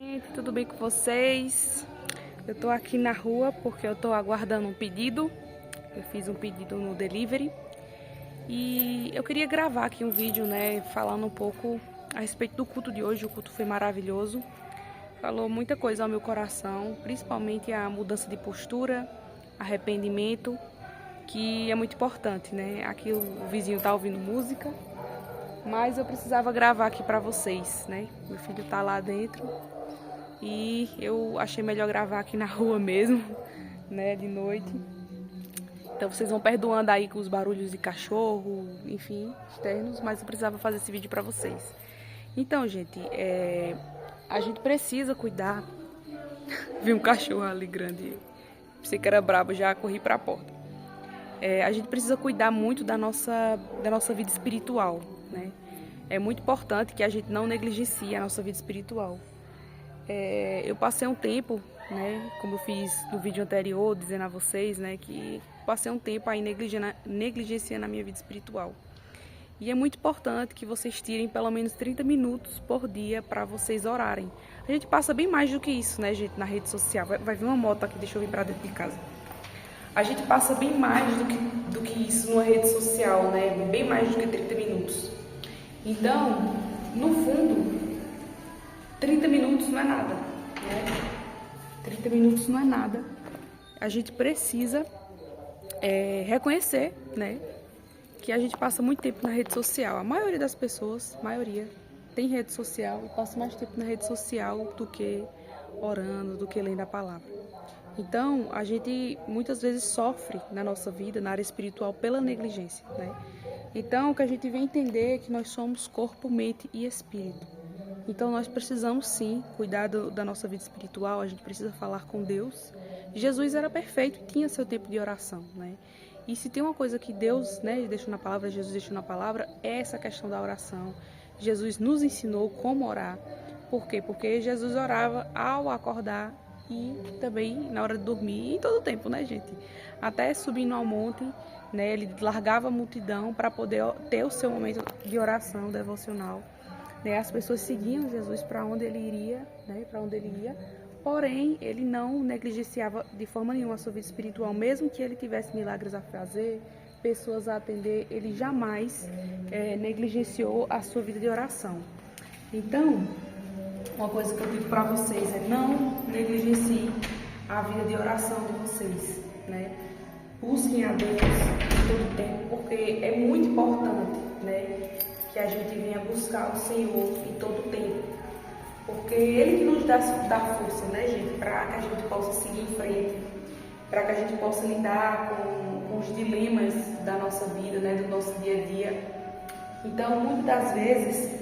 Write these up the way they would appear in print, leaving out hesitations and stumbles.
Gente, tudo bem com vocês? Eu tô aqui na rua porque eu tô aguardando um pedido. Eu fiz um pedido no delivery e eu queria gravar aqui um vídeo, né, falando um pouco a respeito do culto de hoje. O culto foi maravilhoso, falou muita coisa ao meu coração, principalmente a mudança de postura, arrependimento, que é muito importante, né? Aqui o vizinho tá ouvindo música, mas eu precisava gravar aqui pra vocês, né? Meu filho tá lá dentro. E eu achei melhor gravar aqui na rua mesmo, né, de noite. Então vocês vão perdoando aí com os barulhos de cachorro, enfim, externos, mas eu precisava fazer esse vídeo pra vocês. Então, gente, a gente precisa cuidar. Vi um cachorro ali grande, pensei que era brabo, já corri pra porta. A gente precisa cuidar muito da nossa vida espiritual, né? É muito importante que a gente não negligencie a nossa vida espiritual. Eu passei um tempo, né, como eu fiz no vídeo anterior, dizendo a vocês, né, que passei um tempo aí negligenciando a minha vida espiritual. E é muito importante que vocês tirem pelo menos 30 minutos por dia para vocês orarem. A gente passa bem mais do que isso, né, gente, na rede social. Vai vir uma moto aqui, deixa eu vir para dentro de casa. A gente passa bem mais do que isso numa rede social, né, bem mais do que 30 minutos. Então, no fundo, 30 minutos não é nada, né? 30 minutos não é nada. A gente precisa reconhecer, né, que a gente passa muito tempo na rede social. A maioria das pessoas, tem rede social e passa mais tempo na rede social do que orando, do que lendo a palavra. Então, a gente muitas vezes sofre na nossa vida, na área espiritual, pela negligência, né? Então, o que a gente vem entender é que nós somos corpo, mente e espírito. Então nós precisamos sim cuidar da nossa vida espiritual, a gente precisa falar com Deus. Jesus era perfeito e tinha seu tempo de oração, né? E se tem uma coisa que Deus, né, deixou na palavra, Jesus deixou na palavra, é essa questão da oração. Jesus nos ensinou como orar. Por quê? Porque Jesus orava ao acordar e também na hora de dormir, e em todo o tempo, né, gente? Até subindo ao monte, né, ele largava a multidão para poder ter o seu momento de oração devocional. As pessoas seguiam Jesus para onde ele iria, né, para onde ele ia, porém ele não negligenciava de forma nenhuma a sua vida espiritual, mesmo que ele tivesse milagres a fazer, pessoas a atender, ele jamais negligenciou a sua vida de oração. Então, uma coisa que eu digo para vocês é não negligenciem a vida de oração de vocês, né? Busquem a Deus em todo tempo, porque é muito importante, né, que a gente venha buscar o Senhor em todo o tempo, porque Ele que nos dá força, né, gente, para que a gente possa seguir em frente, para que a gente possa lidar com os dilemas da nossa vida, né, do nosso dia a dia. Então, muitas das vezes,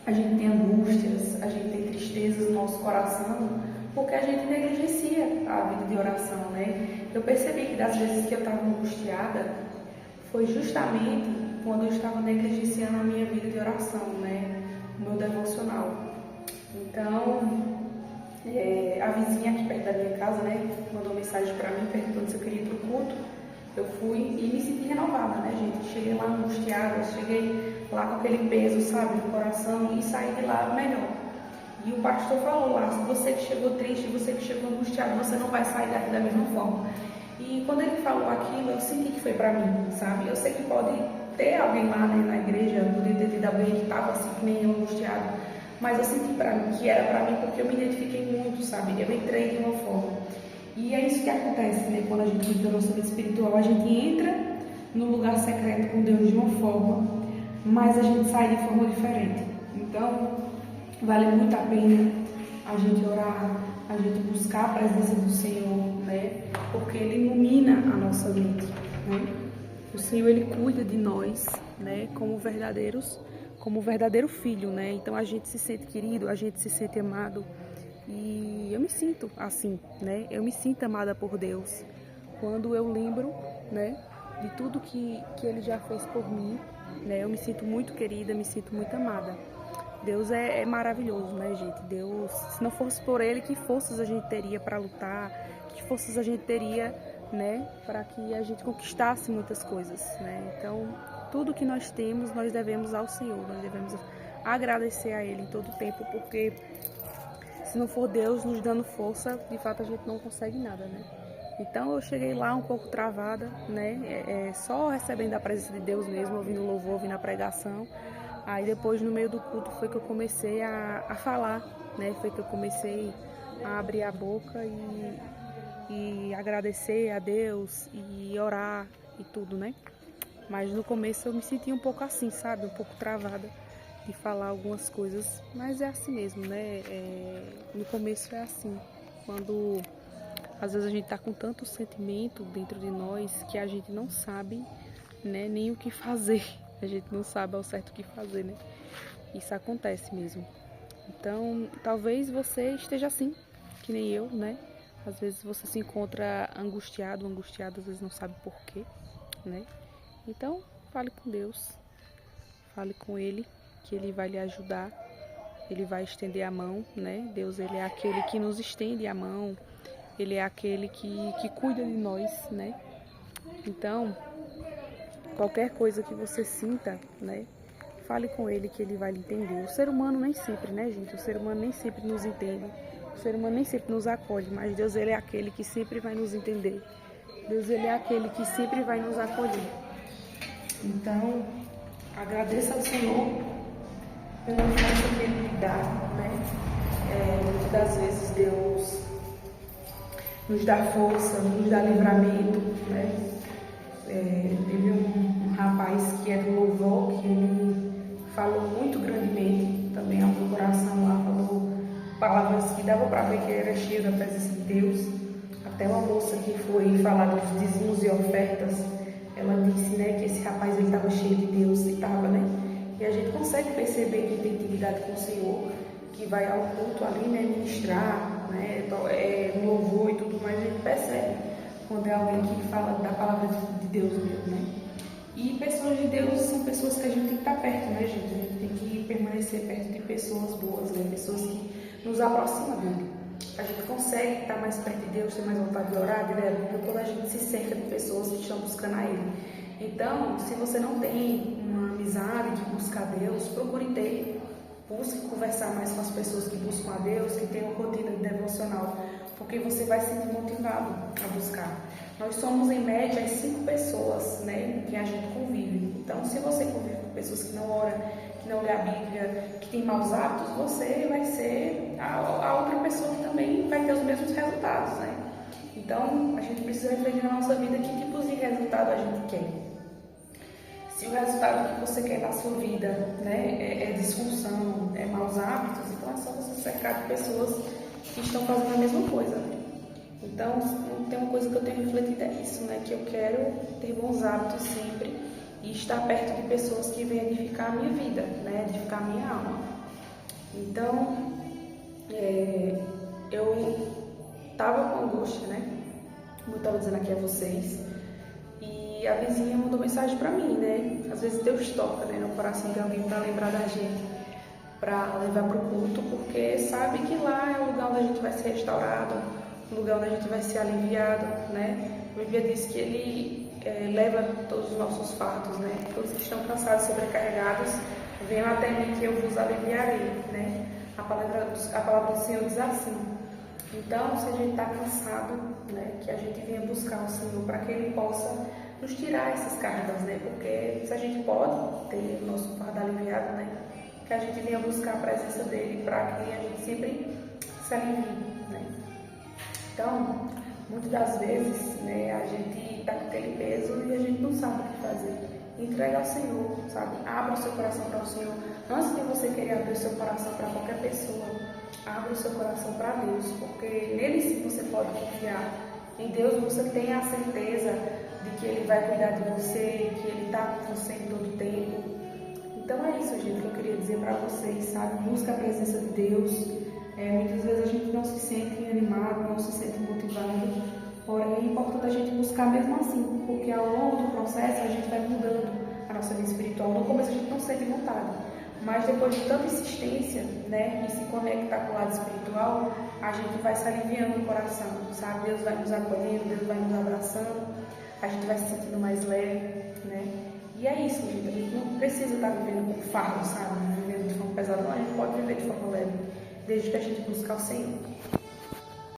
a gente tem angústias, a gente tem tristezas no nosso coração, porque a gente negligencia a vida de oração, né? Eu percebi que das vezes que eu estava angustiada, foi justamente quando eu estava negligenciando a minha vida de oração, né? O meu devocional. Então, a vizinha aqui perto da minha casa, né, mandou mensagem para mim perguntando se eu queria ir pro culto. Eu fui e me senti renovada, né, gente? Cheguei lá angustiada, cheguei lá com aquele peso, sabe, no coração e saí de lá melhor. E o pastor falou lá, se você que chegou triste, você que chegou angustiado, você não vai sair daqui da mesma forma. E quando ele falou aquilo, eu senti que foi pra mim, sabe? Eu sei que pode ter alguém lá, né, na igreja, poder ter tido alguém que estava assim, que nem eu, angustiado. Mas eu senti pra mim, que era pra mim, porque eu me identifiquei muito, sabe? Eu entrei de uma forma. E é isso que acontece, né? Quando a gente cuida da nossa vida espiritual, a gente entra no lugar secreto com Deus de uma forma, mas a gente sai de forma diferente. Então, vale muito a pena a gente orar, a gente buscar a presença do Senhor, né? Porque Ele ilumina a nossa mente, né? O Senhor, Ele cuida de nós, né? Como verdadeiro filho, né? Então a gente se sente querido, a gente se sente amado. E eu me sinto assim, né? Eu me sinto amada por Deus quando eu lembro, né, de tudo que Ele já fez por mim, né? Eu me sinto muito querida, me sinto muito amada. Deus é maravilhoso, né, gente? Deus, se não fosse por Ele, que forças a gente teria para lutar, que forças a gente teria, né, para que a gente conquistasse muitas coisas, né? Então, tudo que nós temos, nós devemos ao Senhor, nós devemos agradecer a Ele em todo o tempo, porque se não for Deus nos dando força, de fato a gente não consegue nada, né? Então eu cheguei lá um pouco travada, né? Só recebendo a presença de Deus mesmo, ouvindo louvor, ouvindo a pregação. Aí depois no meio do culto foi que eu comecei a falar, né? Foi que eu comecei a abrir a boca e agradecer a Deus e orar e tudo, né? Mas no começo eu me senti um pouco assim, sabe? Um pouco travada de falar algumas coisas, mas é assim mesmo, né? No começo é assim, quando às vezes a gente tá com tanto sentimento dentro de nós que a gente não sabe, né, nem o que fazer. A gente não sabe ao certo o que fazer, né? Isso acontece mesmo. Então, talvez você esteja assim, que nem eu, né? Às vezes você se encontra angustiado, às vezes não sabe por quê, né? Então, fale com Deus, fale com Ele, que Ele vai lhe ajudar, Ele vai estender a mão, né? Deus, Ele é aquele que nos estende a mão, Ele é aquele que cuida de nós, né? Então, qualquer coisa que você sinta, né? Fale com Ele que Ele vai lhe entender. O ser humano nem sempre, né, gente? O ser humano nem sempre nos entende. O ser humano nem sempre nos acolhe, mas Deus, Ele é aquele que sempre vai nos entender. Deus, Ele é aquele que sempre vai nos acolher. Então, agradeça ao Senhor pela força que Ele lhe dá, né? Muitas das vezes Deus nos dá força, nos dá livramento, né? Teve um rapaz que é do louvor, que ele falou muito grandemente também ao meu coração lá, falou palavras que dava para ver que ele era cheio da presença de Deus. Até uma moça que foi falar dos dízimos e ofertas, ela disse, né, que esse rapaz ele estava cheio de Deus, e estava, né? E a gente consegue perceber que tem intimidade com o Senhor, que vai ao culto ali, né, ministrar, né, no louvor e tudo mais, a gente percebe quando é alguém que fala da palavra de Deus mesmo, né? E pessoas de Deus são pessoas que a gente tem que estar perto, né, gente? A gente tem que permanecer perto de pessoas boas, né? Pessoas que nos aproximam dele. A gente consegue estar mais perto de Deus, ter mais vontade de orar, de ler a Bíblia, quando a gente se cerca de pessoas que estão buscando a Ele. Então, se você não tem uma amizade de buscar Deus, procure ter. Busque conversar mais com as pessoas que buscam a Deus, que têm uma rotina devocional, porque você vai se sentir motivado a buscar. Nós somos, em média, as 5 pessoas, né, que a gente convive. Então, se você convive com pessoas que não oram, que não lê a Bíblia, que tem maus hábitos, você vai ser a outra pessoa que também vai ter os mesmos resultados, né? Então, a gente precisa refletir na nossa vida que tipos de resultado a gente quer. Se o resultado que você quer na sua vida, né, é disfunção, é maus hábitos, então é só você cercar de pessoas que estão fazendo a mesma coisa, né? Então, tem uma coisa que eu tenho refletido é isso, né, que eu quero ter bons hábitos sempre e estar perto de pessoas que vêm edificar a minha vida, né, edificar a minha alma. Então, eu estava com angústia, né, como eu estava dizendo aqui a vocês. E a vizinha mandou mensagem para mim, né? Às vezes Deus toca, né, no coração de alguém para lembrar da gente, para levar para o culto, porque sabe que lá é o lugar onde a gente vai ser restaurado, o lugar onde a gente vai ser aliviado, né? A Bíblia diz que Ele leva todos os nossos fardos, né? Todos que estão cansados e sobrecarregados, venham até mim que eu vos aliviarei, né? A palavra do Senhor diz assim. Então, se a gente está cansado, né, que a gente venha buscar o Senhor para que Ele possa nos tirar essas cargas, né? Porque se a gente pode ter o nosso fardo aliviado, né? Que a gente venha buscar a presença dEle para que a gente sempre se alivie, né? Então, muitas das vezes, né, a gente está com aquele peso e a gente não sabe o que fazer. Entrega ao Senhor, sabe? Abra o seu coração para o Senhor. Antes de você querer abrir o seu coração para qualquer pessoa, abra o seu coração para Deus, porque nele sim você pode confiar. Em Deus você tem a certeza de que Ele vai cuidar de você, que Ele está com você em todo o tempo. Então é isso, gente, que eu queria dizer para vocês, sabe? Busca a presença de Deus. Muitas vezes a gente não se sente animado, não se sente motivado, porém é importante a gente buscar mesmo assim, porque ao longo do processo a gente vai mudando a nossa vida espiritual. No começo a gente não sente vontade, mas depois de tanta insistência, né, em se conectar com o lado espiritual, a gente vai se aliviando o coração, sabe? Deus vai nos acolhendo, Deus vai nos abraçando, a gente vai se sentindo mais leve, né? E é isso, gente, a gente não precisa estar vivendo com fardo, sabe? Vivendo de forma pesada, não, a gente pode viver de forma leve. desde que a gente buscar o Senhor.